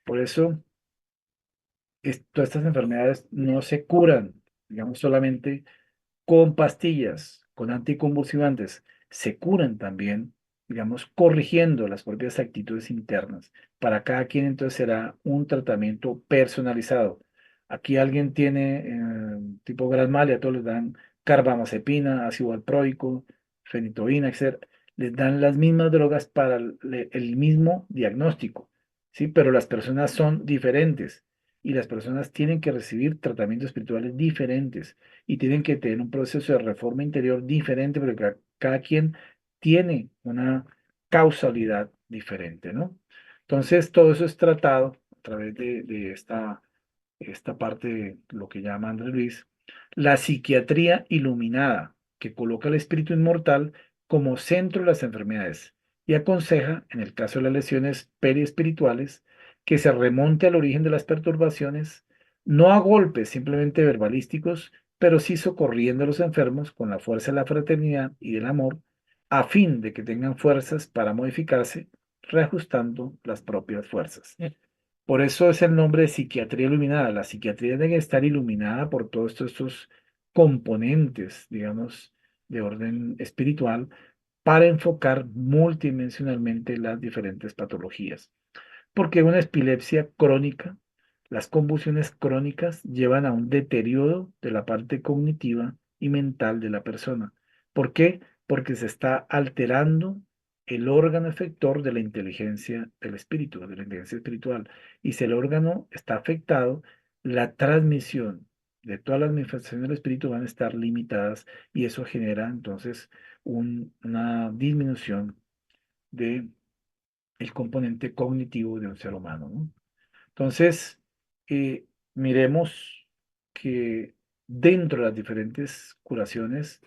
por eso, todas estas enfermedades no se curan, digamos, solamente con pastillas, con anticonvulsivantes, se curan también, digamos, corrigiendo las propias actitudes internas. Para cada quien entonces será un tratamiento personalizado. Aquí alguien tiene tipo gran mal y a todos les dan carbamazepina, ácido valproico, fenitoína, etc. Les dan las mismas drogas para el mismo diagnóstico, ¿sí? Pero las personas son diferentes y las personas tienen que recibir tratamientos espirituales diferentes y tienen que tener un proceso de reforma interior diferente porque cada quien tiene una causalidad diferente, ¿no? Entonces, todo eso es tratado a través de esta parte de lo que llama Andrés Luis, la psiquiatría iluminada, que coloca el espíritu inmortal como centro de las enfermedades y aconseja, en el caso de las lesiones periespirituales, que se remonte al origen de las perturbaciones, no a golpes simplemente verbalísticos, pero sí socorriendo a los enfermos con la fuerza de la fraternidad y del amor, a fin de que tengan fuerzas para modificarse, reajustando las propias fuerzas. Por eso es el nombre de psiquiatría iluminada. La psiquiatría debe estar iluminada por todos estos componentes, digamos, de orden espiritual para enfocar multidimensionalmente las diferentes patologías. Porque una epilepsia crónica, las convulsiones crónicas llevan a un deterioro de la parte cognitiva y mental de la persona. ¿Por qué? Porque se está alterando el órgano efector de la inteligencia del espíritu, de la inteligencia espiritual. Y si el órgano está afectado, la transmisión de todas las manifestaciones del espíritu van a estar limitadas y eso genera entonces una disminución de el componente cognitivo de un ser humano, ¿no? Entonces, eh, miremos que dentro de las diferentes curaciones,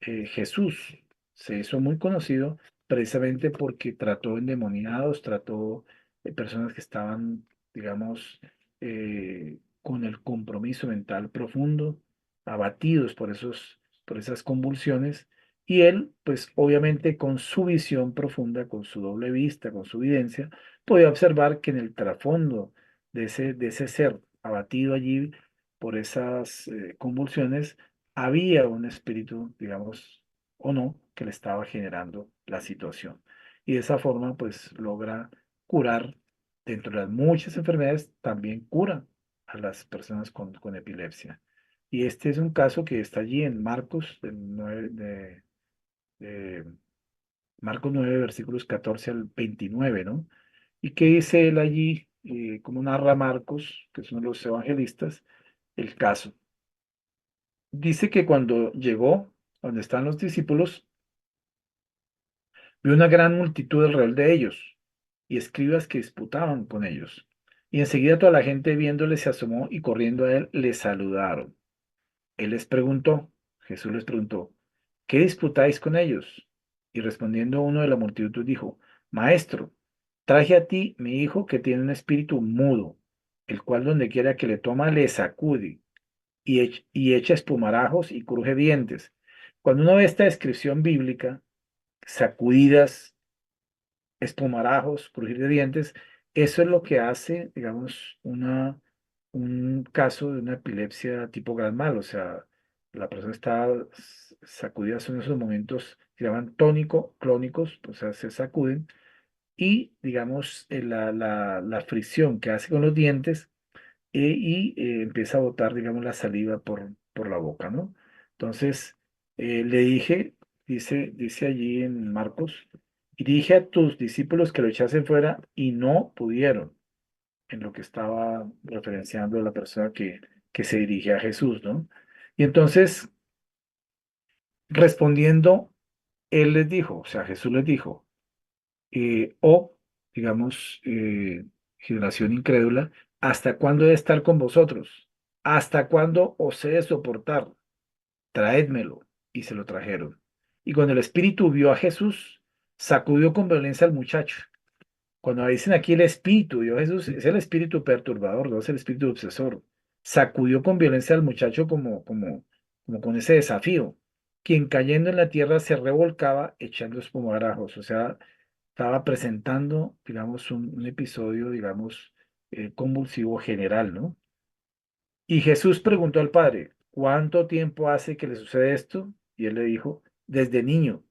Jesús se hizo muy conocido precisamente porque trató endemoniados, trató personas que estaban, digamos, con el compromiso mental profundo, abatidos por esas convulsiones. Y él, pues obviamente con su visión profunda, con su doble vista, con su evidencia, podía observar que en el trasfondo de ese ser abatido allí por esas convulsiones, había un espíritu, digamos, o no, que le estaba generando la situación. Y de esa forma, pues logra curar, dentro de las muchas enfermedades, también cura a las personas con epilepsia. Y este es un caso que está allí en Marcos, de Marcos 9 versículos 14 al 29, ¿no? ¿Y qué dice él allí? Como narra Marcos, que es uno de los evangelistas, el caso. Dice que cuando llegó donde están los discípulos, vio una gran multitud alrededor de ellos y escribas que disputaban con ellos. Y enseguida toda la gente viéndole se asomó y corriendo a él le saludaron. Él les preguntó, Jesús les preguntó, ¿qué disputáis con ellos? Y respondiendo uno de la multitud dijo, Maestro, traje a ti mi hijo que tiene un espíritu mudo, el cual donde quiera que le toma le sacude y echa espumarajos y cruje dientes. Cuando uno ve esta descripción bíblica, sacudidas, espumarajos, crujir de dientes. Eso es lo que hace, digamos, un caso de una epilepsia tipo gran mal. O sea, la persona está sacudida, son esos momentos que se llaman tónico-clónicos, o sea, se sacuden y, digamos, la fricción que hace con los dientes empieza a botar, digamos, la saliva por la boca, ¿no? Entonces, le dije, dice allí en Marcos, y dije a tus discípulos que lo echasen fuera y no pudieron, en lo que estaba referenciando la persona que se dirige a Jesús, ¿no? Y entonces, respondiendo, él les dijo, o sea, Jesús les dijo, o, digamos, generación incrédula, ¿hasta cuándo he de estar con vosotros? ¿Hasta cuándo os he de soportar? Traédmelo. Y se lo trajeron. Y cuando el espíritu vio a Jesús, sacudió con violencia al muchacho. Cuando dicen aquí el espíritu vio a Jesús, es el espíritu perturbador, no es el espíritu obsesor. Sacudió con violencia al muchacho como con ese desafío. Quien cayendo en la tierra se revolcaba echando espumarajos. O sea, estaba presentando, digamos, un episodio, digamos, convulsivo general, ¿no? Y Jesús preguntó al padre, ¿cuánto tiempo hace que le sucede esto? Y él le dijo, desde niño.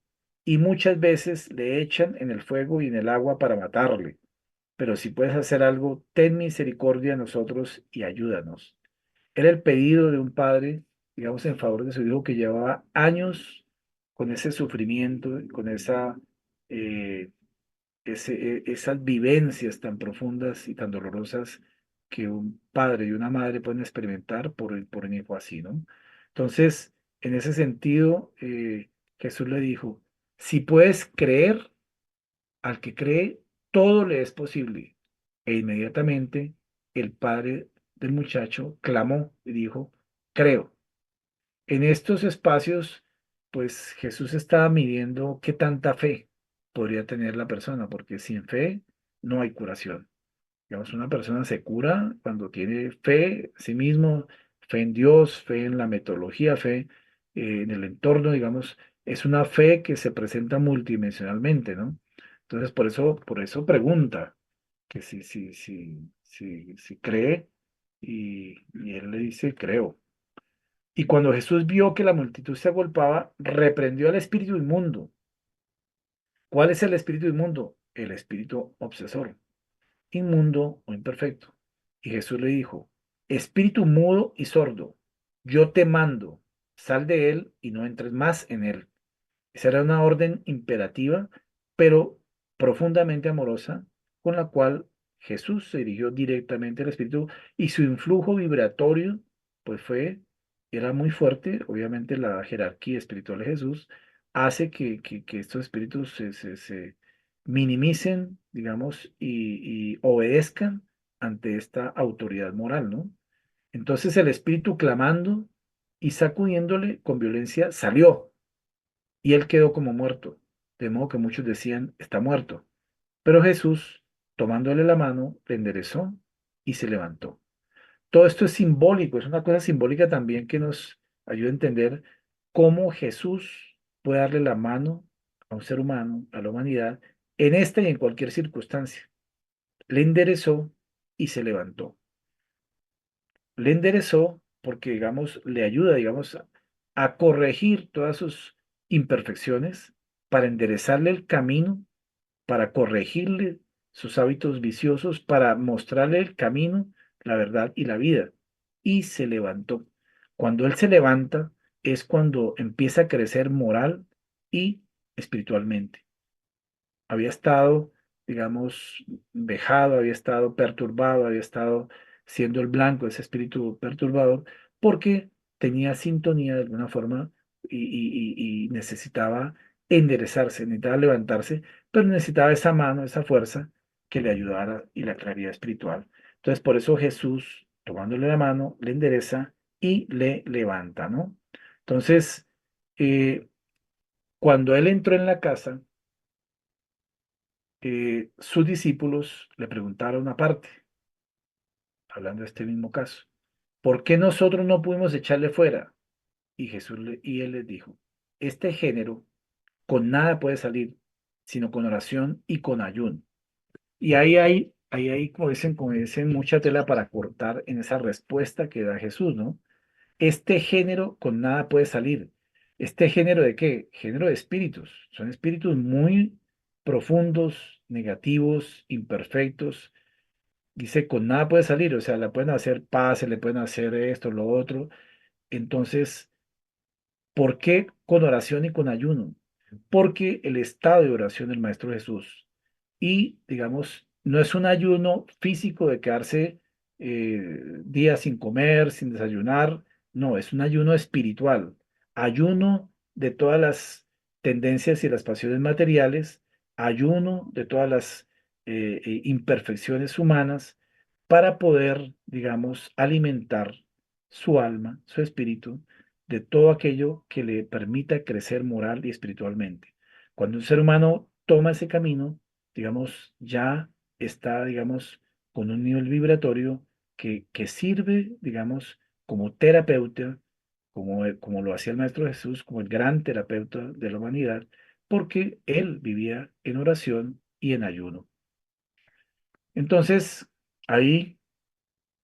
Y muchas veces le echan en el fuego y en el agua para matarle. Pero si puedes hacer algo, ten misericordia de nosotros y ayúdanos. Era el pedido de un padre, digamos, en favor de su hijo que llevaba años con ese sufrimiento, con eh, esas vivencias tan profundas y tan dolorosas que un padre y una madre pueden experimentar por un hijo así, ¿no? Entonces, en ese sentido, Jesús le dijo, si puedes creer, al que cree, todo le es posible. E inmediatamente el padre del muchacho clamó y dijo, creo. En estos espacios, pues Jesús estaba midiendo qué tanta fe podría tener la persona, porque sin fe no hay curación. Digamos, una persona se cura cuando tiene fe en sí mismo, fe en Dios, fe en la metodología, fe en el entorno, digamos, es una fe que se presenta multidimensionalmente, ¿no? Entonces, por eso pregunta que si cree y él le dice, creo. Y cuando Jesús vio que la multitud se agolpaba, reprendió al espíritu inmundo. ¿Cuál es el espíritu inmundo? El espíritu obsesor, inmundo o imperfecto. Y Jesús le dijo, espíritu mudo y sordo, yo te mando, sal de él y no entres más en él. Esa era una orden imperativa, pero profundamente amorosa, con la cual Jesús se dirigió directamente al Espíritu y su influjo vibratorio, pues era muy fuerte. Obviamente la jerarquía espiritual de Jesús hace que estos espíritus se minimicen, digamos, y obedezcan ante esta autoridad moral, ¿no? Entonces el espíritu clamando y sacudiéndole con violencia salió y él quedó como muerto, de modo que muchos decían, está muerto. Pero Jesús, tomándole la mano, le enderezó y se levantó. Todo esto es simbólico, es una cosa simbólica también que nos ayuda a entender cómo Jesús puede darle la mano a un ser humano, a la humanidad, en esta y en cualquier circunstancia. Le enderezó y se levantó. Le enderezó porque, digamos, le ayuda, digamos, a corregir todas sus imperfecciones, para enderezarle el camino, para corregirle sus hábitos viciosos, para mostrarle el camino, la verdad y la vida. Y se levantó. Cuando él se levanta es cuando empieza a crecer moral y espiritualmente. Había estado, digamos, vejado, había estado perturbado, había estado siendo el blanco de ese espíritu perturbador, porque tenía sintonía de alguna forma y necesitaba enderezarse, necesitaba levantarse, pero necesitaba esa mano, esa fuerza que le ayudara y la claridad espiritual. Entonces, por eso Jesús, tomándole la mano, le endereza y le levanta, ¿no? Entonces, cuando él entró en la casa, sus discípulos le preguntaron aparte, hablando de este mismo caso, ¿por qué nosotros no pudimos echarle fuera? Y él les dijo, este género con nada puede salir, sino con oración y con ayuno. Y ahí hay, como dicen, mucha tela para cortar en esa respuesta que da Jesús, ¿no? Este género con nada puede salir. ¿Este género de qué? Género de espíritus. Son espíritus muy profundos, negativos, imperfectos. Dice, con nada puede salir, o sea, le pueden hacer paz, le pueden hacer esto, lo otro. Entonces, ¿por qué con oración y con ayuno? Porque el estado de oración del Maestro Jesús y, digamos, no es un ayuno físico de quedarse días sin comer, sin desayunar, no, es un ayuno espiritual, ayuno de todas las tendencias y las pasiones materiales, ayuno de todas las imperfecciones humanas para poder, digamos, alimentar su alma, su espíritu de todo aquello que le permita crecer moral y espiritualmente. Cuando un ser humano toma ese camino, digamos, ya está, digamos, con un nivel vibratorio que sirve, digamos, como terapeuta, como lo hacía el Maestro Jesús, como el gran terapeuta de la humanidad, porque él vivía en oración y en ayuno. Entonces, ahí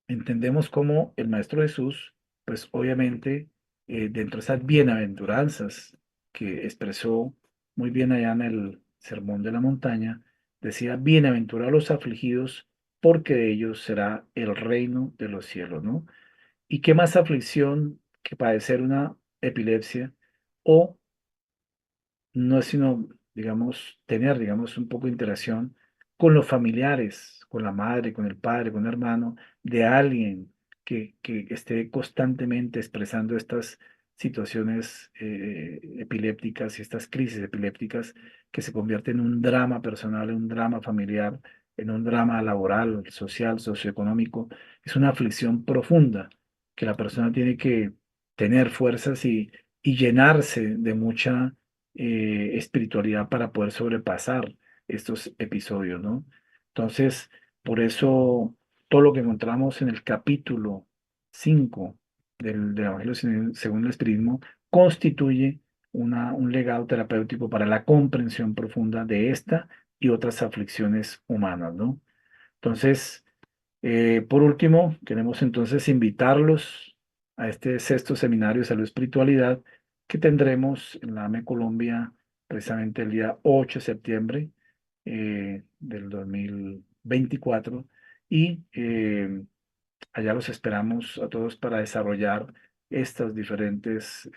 entendemos cómo el Maestro Jesús, pues obviamente, dentro de esas bienaventuranzas que expresó muy bien allá en el Sermón de la Montaña, decía, bienaventurados los afligidos, porque de ellos será el reino de los cielos, ¿no? ¿Y qué más aflicción que padecer una epilepsia o no es sino, digamos, tener, digamos, un poco de interacción con los familiares, con la madre, con el padre, con el hermano, de alguien que esté constantemente expresando estas situaciones epilépticas y estas crisis epilépticas que se convierten en un drama personal, en un drama familiar, en un drama laboral, social, socioeconómico. Es una aflicción profunda que la persona tiene que tener fuerzas y llenarse de mucha espiritualidad para poder sobrepasar estos episodios, ¿no? Entonces, por eso todo lo que encontramos en el capítulo 5 del Evangelio según el Espiritismo constituye un legado terapéutico para la comprensión profunda de esta y otras aflicciones humanas, ¿no? Entonces, por último, queremos entonces invitarlos a este sexto seminario de salud y espiritualidad que tendremos en la AME Colombia precisamente el día 8 de septiembre del 2024 y allá los esperamos a todos para desarrollar estas diferentes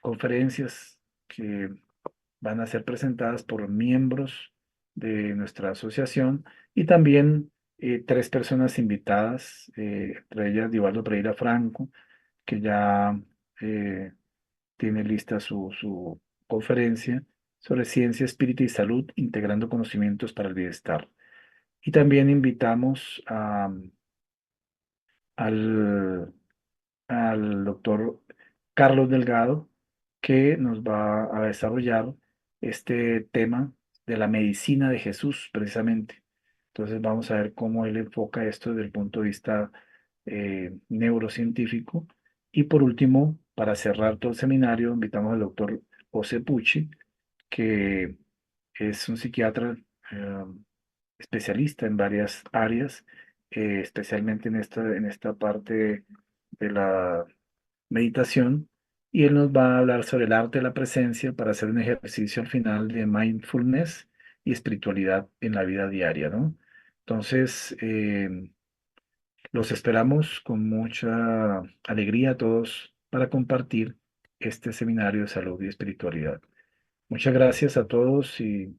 conferencias que van a ser presentadas por miembros de nuestra asociación y también tres personas invitadas, entre ellas Divaldo Pereira Franco, que ya eh, tiene lista su conferencia sobre ciencia, espíritu y salud, integrando conocimientos para el bienestar. Y también invitamos al al doctor Carlos Delgado, que nos va a desarrollar este tema de la medicina de Jesús, precisamente. Entonces vamos a ver cómo él enfoca esto desde el punto de vista neurocientífico. Y por último, para cerrar todo el seminario, invitamos al doctor José Pucci, que es un psiquiatra eh, especialista en varias áreas, especialmente en esta parte de la meditación, y él nos va a hablar sobre el arte de la presencia para hacer un ejercicio al final de mindfulness y espiritualidad en la vida diaria, ¿no? Entonces, los esperamos con mucha alegría a todos para compartir este seminario de salud y espiritualidad. Muchas gracias a todos y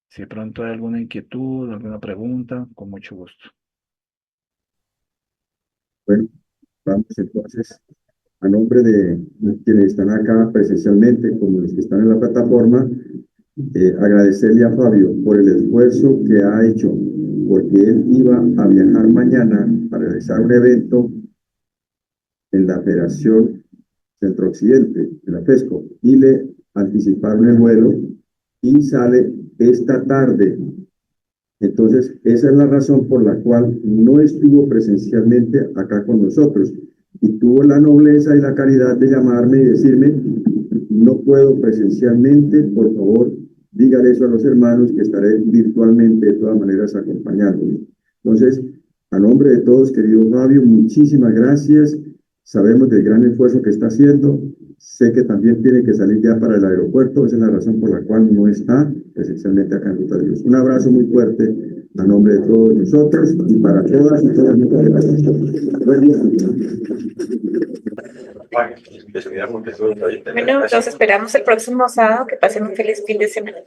si de pronto hay alguna inquietud, alguna pregunta, con mucho gusto. Bueno, vamos entonces, a nombre de quienes están acá presencialmente, como los que están en la plataforma, agradecerle a Fabio por el esfuerzo que ha hecho, porque él iba a viajar mañana para realizar un evento en la Federación Centro-Occidente, de la FESCO, y le anticiparon el vuelo y sale esta tarde. Entonces, esa es la razón por la cual no estuvo presencialmente acá con nosotros y tuvo la nobleza y la caridad de llamarme y decirme, no puedo presencialmente, por favor, dígale eso a los hermanos que estaré virtualmente de todas maneras acompañándolos. Entonces, a nombre de todos, querido Fabio, muchísimas gracias. Sabemos del gran esfuerzo que está haciendo. Sé que también tiene que salir ya para el aeropuerto. Esa es la razón por la cual no está presencialmente acá en Ruta de Luz. Un abrazo muy fuerte a nombre de todos nosotros y para todas y todas. Muchas gracias. Buen día. Bueno, los esperamos el próximo sábado. Que pasen un feliz fin de semana.